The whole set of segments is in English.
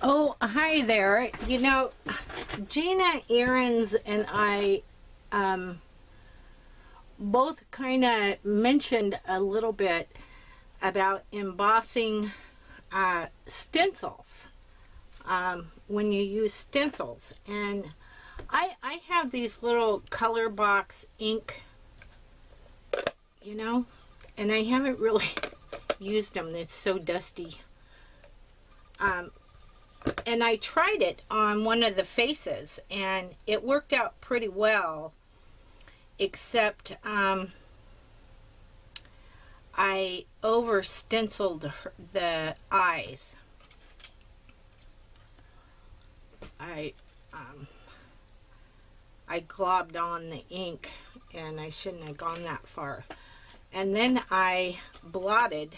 Oh, hi there. You know, Gina Ahrens and I both kind of mentioned a little bit about embossing stencils when you use stencils. And I have these little color box ink, you know, and I haven't really used them. It's so dusty. And I tried it on one of the faces and it worked out pretty well, except I over stenciled the eyes. I globbed on the ink and I shouldn't have gone that far. And then I blotted.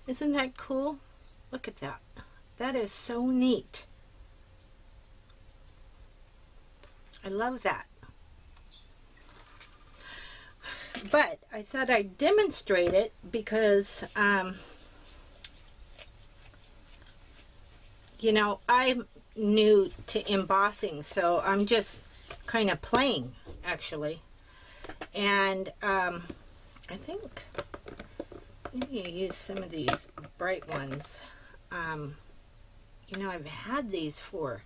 Isn't that cool? Look at that. That is so neat. I love that. But I thought I'd demonstrate it because, you know, I'm new to embossing, so I'm just kind of playing, actually. And I think maybe I use some of these bright ones. You know, I've had these for,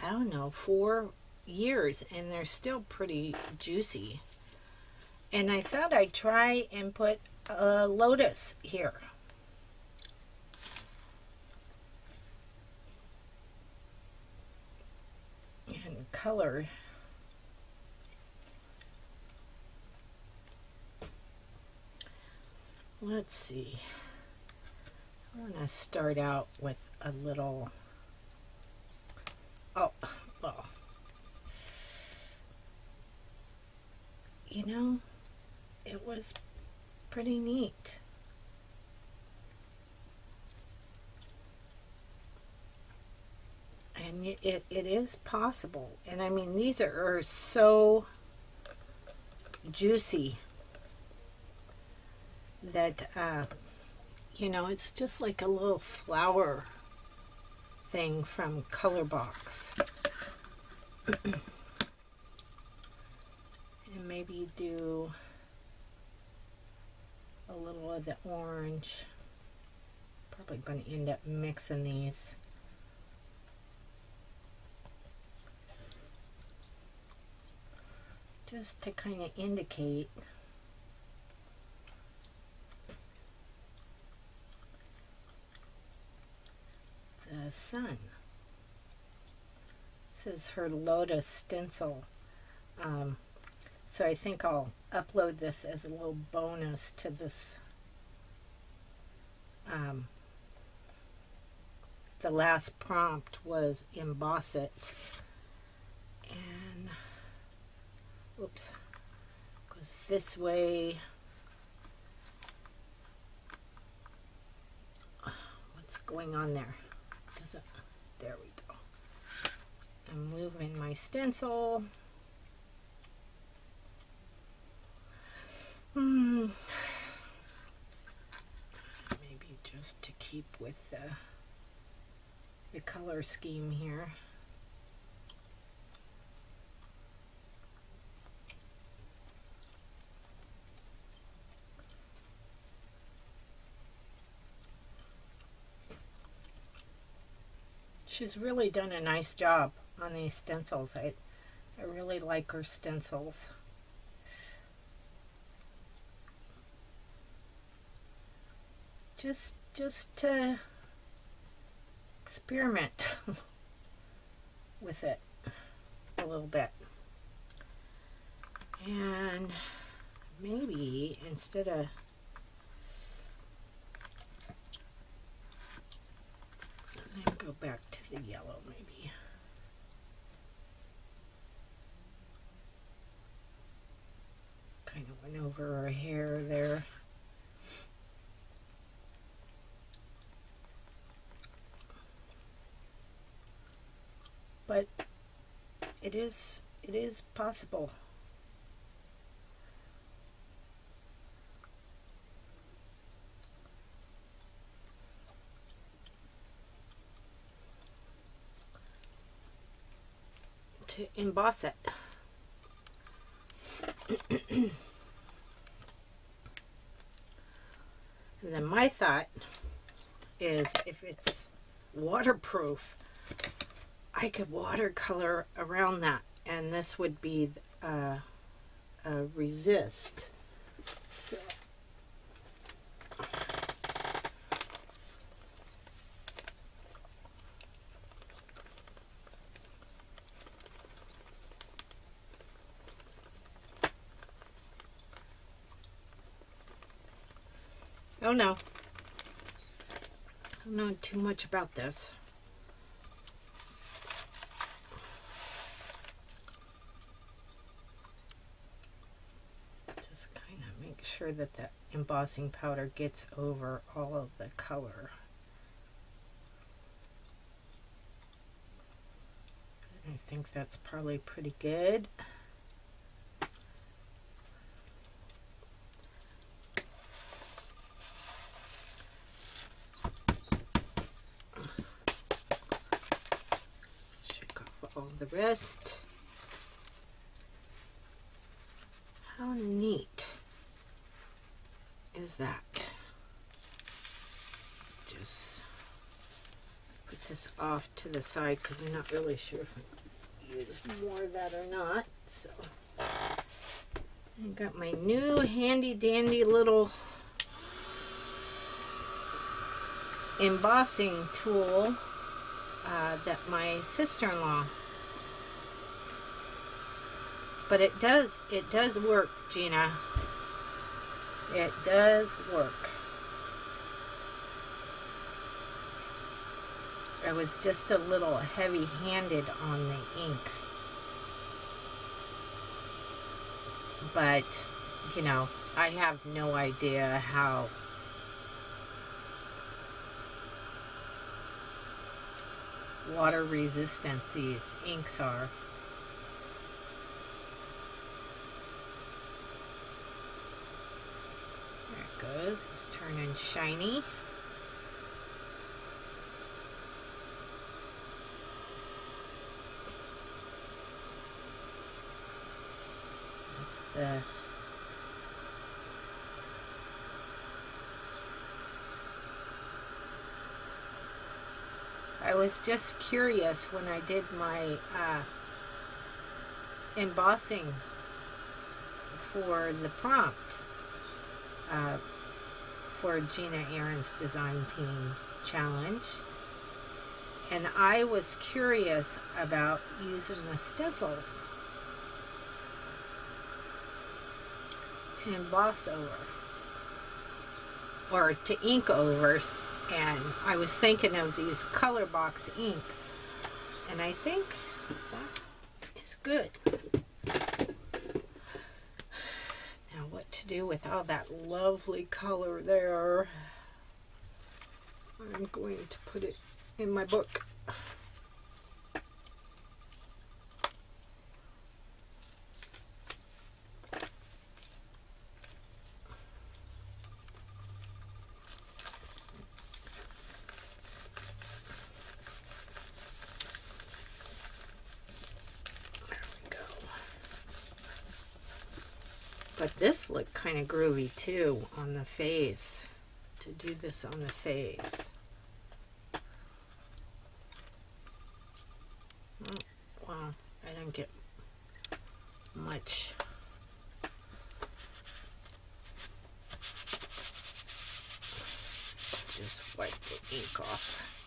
I don't know, 4 years, and they're still pretty juicy. And I thought I'd try and put a lotus here. And color. Let's see. I want to start out with a little, oh, well, you know, it was pretty neat. And it is possible. And I mean, these are so juicy that, you know, it's just like a little flower thing from Color Box. And maybe do a little of the orange. Probably going to end up mixing these. Just to kind of indicate the sun. This is her lotus stencil. So I think I'll upload this as a little bonus to this. The last prompt was emboss it. And, oops, goes this way. What's going on there? Doesn't, there we go. I'm moving my stencil. Maybe just to keep with the color scheme here. She's really done a nice job on these stencils. I really like her stencils. Just to experiment with it a little bit. And maybe instead of then go back to the yellow maybe. Kind of went over her hair there. But it is possible. to emboss it. And then my thought is, if it's waterproof, I could watercolor around that, and this would be a resist. So oh no, I don't know too much about this. Just kind of make sure that the embossing powder gets over all of the color. I think that's probably pretty good. All the rest. How neat is that? Just put this off to the side because I'm not really sure if I use more of that or not. So I got my new handy dandy little embossing tool that my sister-in-law. But it does work, Gina. It does work. I was just a little heavy-handed on the ink. But, you know, I have no idea how water resistant these inks are. Goes. It's turning shiny. That's the I was just curious when I did my embossing for the prompt for Gina Ahrens Design Team Challenge, and I was curious about using the stencils to emboss over or to ink over, and I was thinking of these color box inks, and I think that is good. What to do with all that lovely color there. I'm going to put it in my book. But this looked kind of groovy too on the face, to do this on the face. Oh, wow, I didn't get much. Just wipe the ink off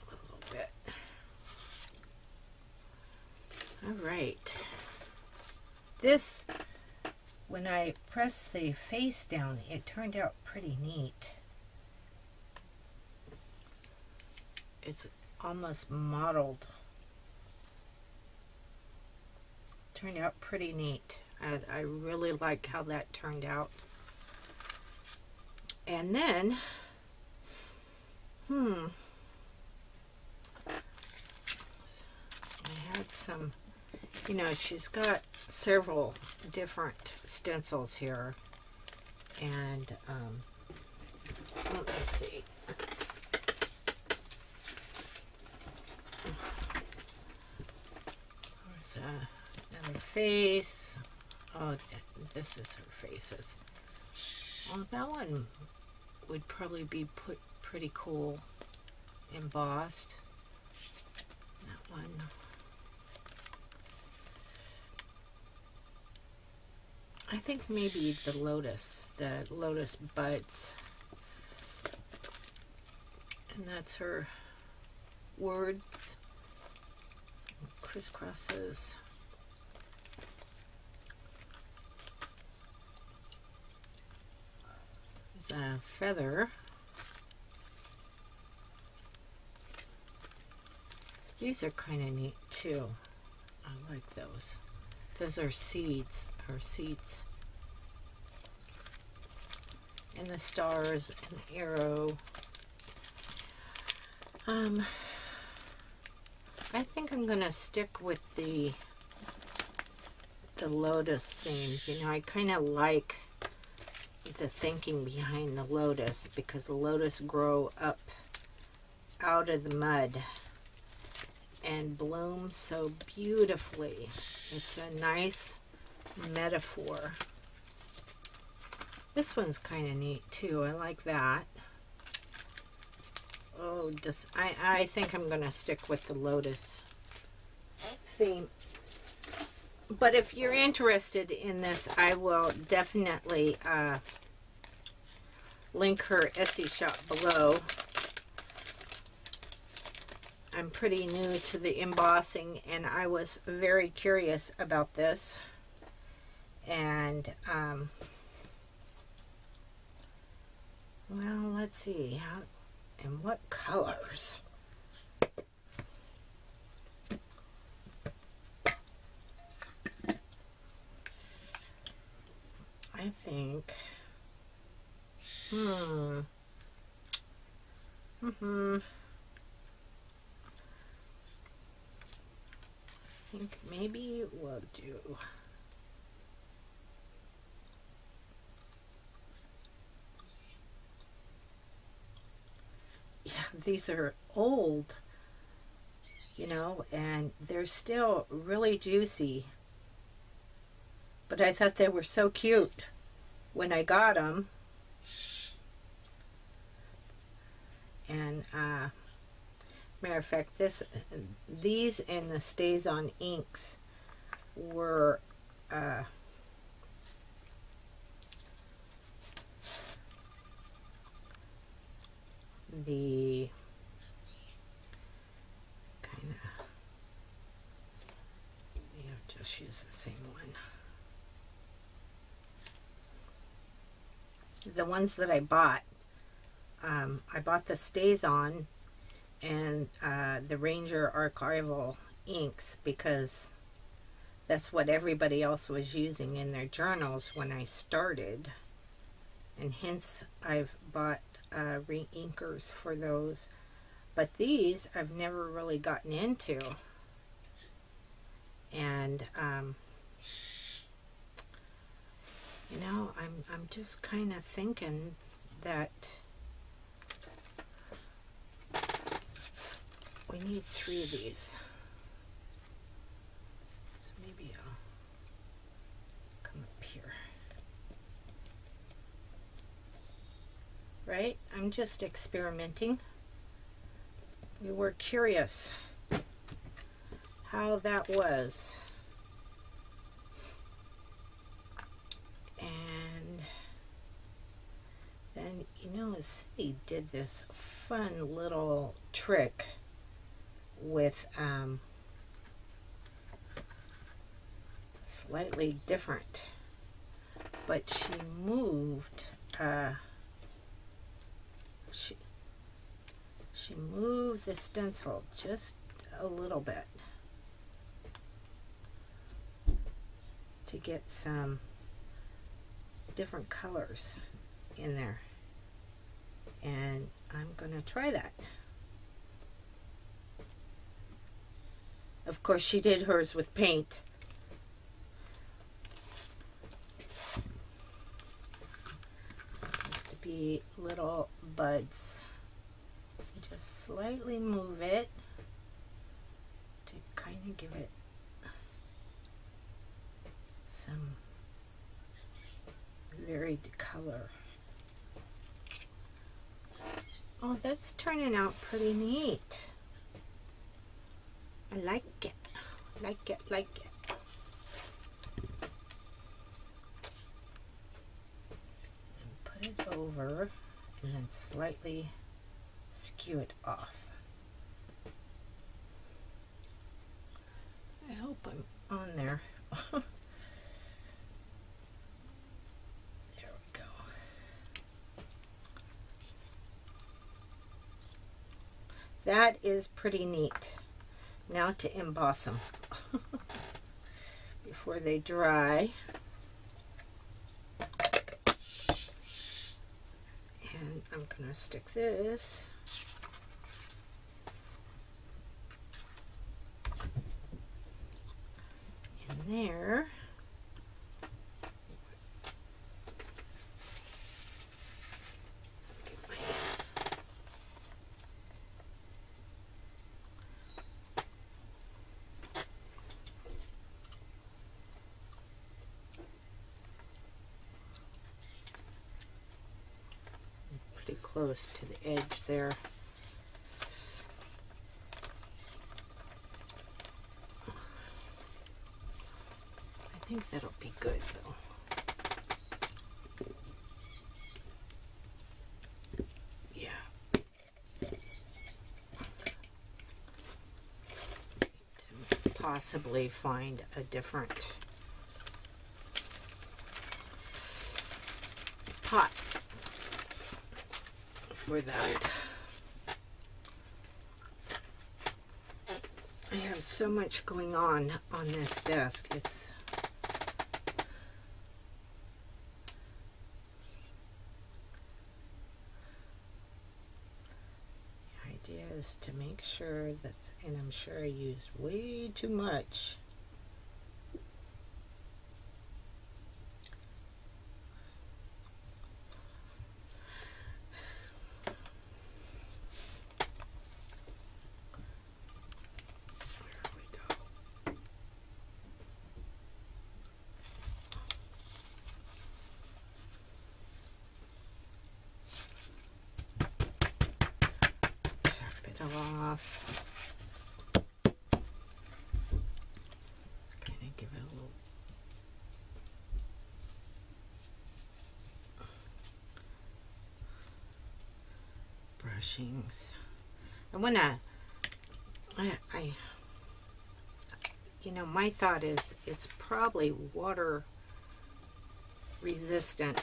a little bit. All right. This, when I pressed the face down, it turned out pretty neat. It's almost mottled. Turned out pretty neat. I really like how that turned out. And then, I had some, you know, she's got several different stencils here, and let me see. face. Oh, this is her faces. Well, that one would probably be pretty cool embossed. That one. I think maybe the lotus buds. And that's her words, crisscrosses. There's a feather. These are kind of neat too. I like those. Those are seeds, or seeds. And the stars and the arrow. I think I'm gonna stick with the lotus theme. You know, I kind of like the thinking behind the lotus, because the lotus grow up out of the mud and bloom so beautifully. It's a nice metaphor. This one's kind of neat too. I like that. Oh, I think I'm going to stick with the lotus theme. But if you're interested in this, I will definitely link her Etsy shop below. I'm pretty new to the embossing, and I was very curious about this. And, well, let's see. And what colors? I think, I think maybe we'll do these are old, you know, and they're still really juicy. But I thought they were so cute when I got them. And matter of fact, these and the Stays On inks were the kind of, yeah, just use the same one. The ones that I bought the Stays On and the Ranger Archival inks, because that's what everybody else was using in their journals when I started, and hence I've bought re-inkers for those. But these I've never really gotten into, and you know, I'm just kind of thinking that we need 3 of these. So maybe I'll come up here. Right? I'm just experimenting. We were curious how that was. And then, you know, Cindy did this fun little trick with slightly different, but she moved she moved the stencil just a little bit to get some different colors in there, and I'm gonna try that. Of course, she did hers with paint. It's supposed to be little buds. Just slightly move it to kind of give it some varied color. Oh, that's turning out pretty neat. I like it. Like it, like it. And put it over and then slightly skew it off. I hope I'm on there. There we go. That is pretty neat. Now to emboss them before they dry. And I'm gonna stick this in there. Pretty close to the edge there. I think that'll be good though. Yeah. To possibly find a different pot for that. I have so much going on this desk. It's the idea is to make sure that's, and I'm sure I used way too much. Off. Let's kind of give it a little brushings. I wanna, you know, my thought is it's probably water resistant,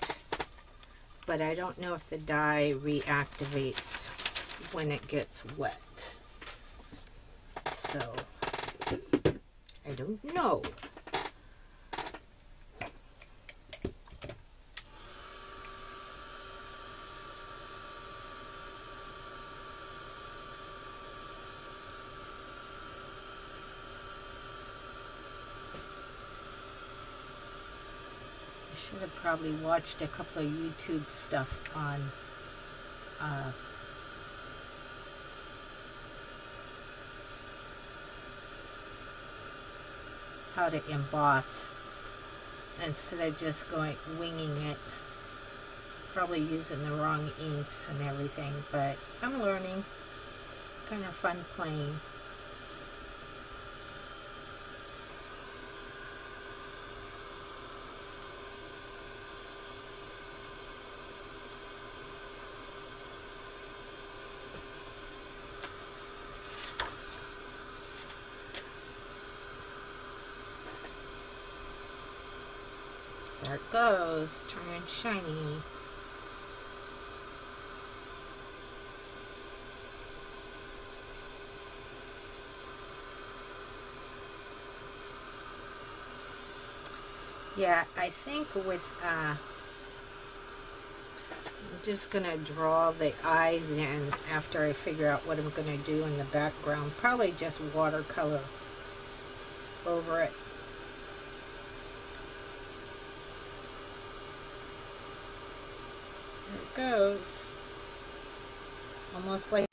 but I don't know if the dye reactivates when it gets wet. So I don't know. I should have probably watched a couple of YouTube stuff on how to emboss instead of just winging it, probably using the wrong inks and everything, but I'm learning. It's kind of fun playing. There it goes, turning shiny. Yeah, I think with, I'm just gonna draw the eyes in after I figure out what I'm gonna do in the background. Probably just watercolor over it. There it goes. Almost like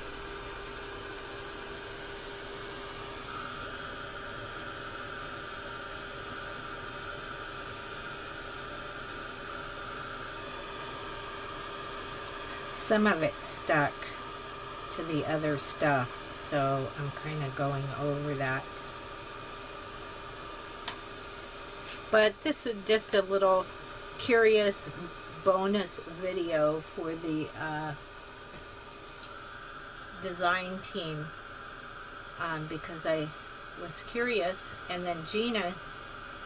some of it stuck to the other stuff, so I'm kind of going over that. But this is just a little curious bonus video for the design team, because I was curious, and then Gina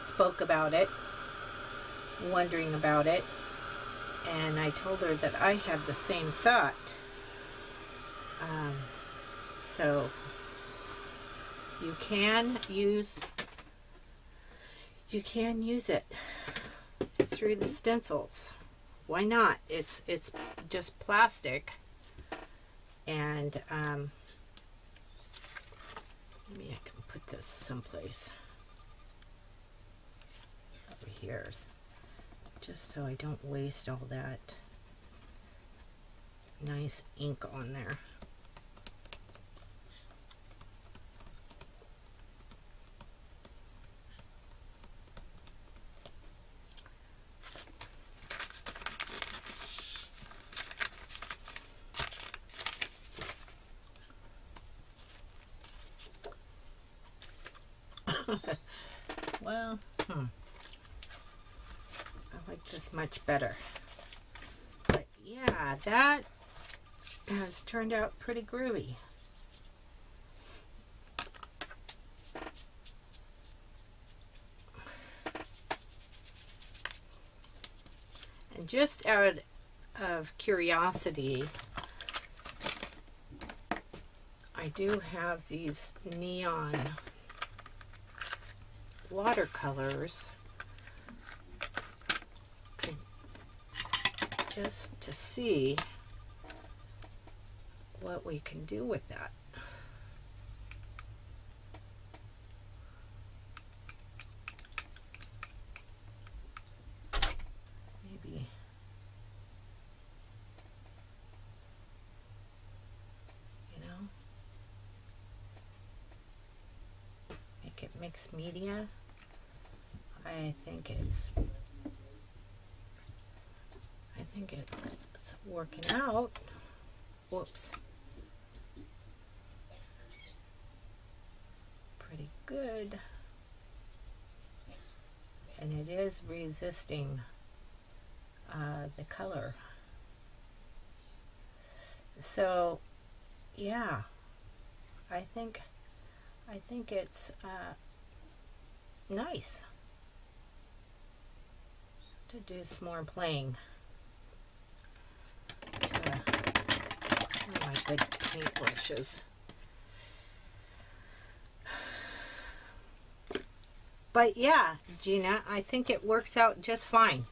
spoke about it, wondering about it, and I told her that I had the same thought. So you can use it through the stencils. Why not? It's just plastic, and maybe I can put this someplace over here, just so I don't waste all that nice ink on there. Well, I like this much better. But yeah, that has turned out pretty groovy. And just out of curiosity, I do have these neon watercolors, just to see what we can do with that. Maybe make it mixed media. I think it's working out. Whoops. Pretty good. And it is resisting the color. So yeah, I think it's nice to do some more playing. One of my good paintbrushes. But yeah, Gina, I think it works out just fine.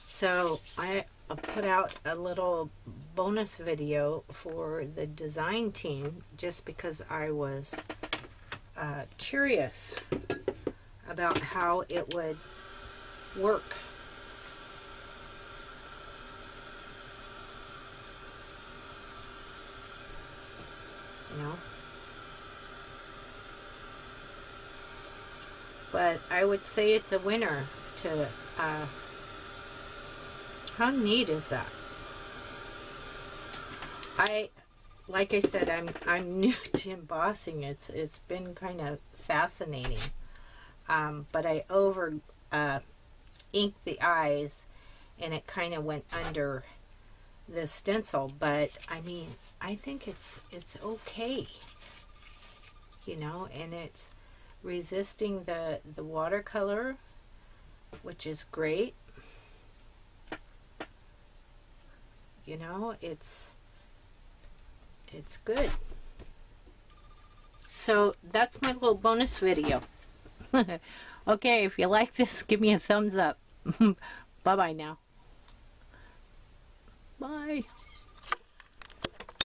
So I put out a little bonus video for the design team just because I was curious about how it would work. You know? But I would say it's a winner to how neat is that? Like I said, I'm new to embossing. It's been kind of fascinating. But I over inked the eyes, and it kind of went under the stencil. But I mean, I think it's okay, you know, and it's resisting the watercolor, which is great. You know, it's good. So that's my little bonus video. Okay, if you like this, give me a thumbs up. Bye bye now. Bye.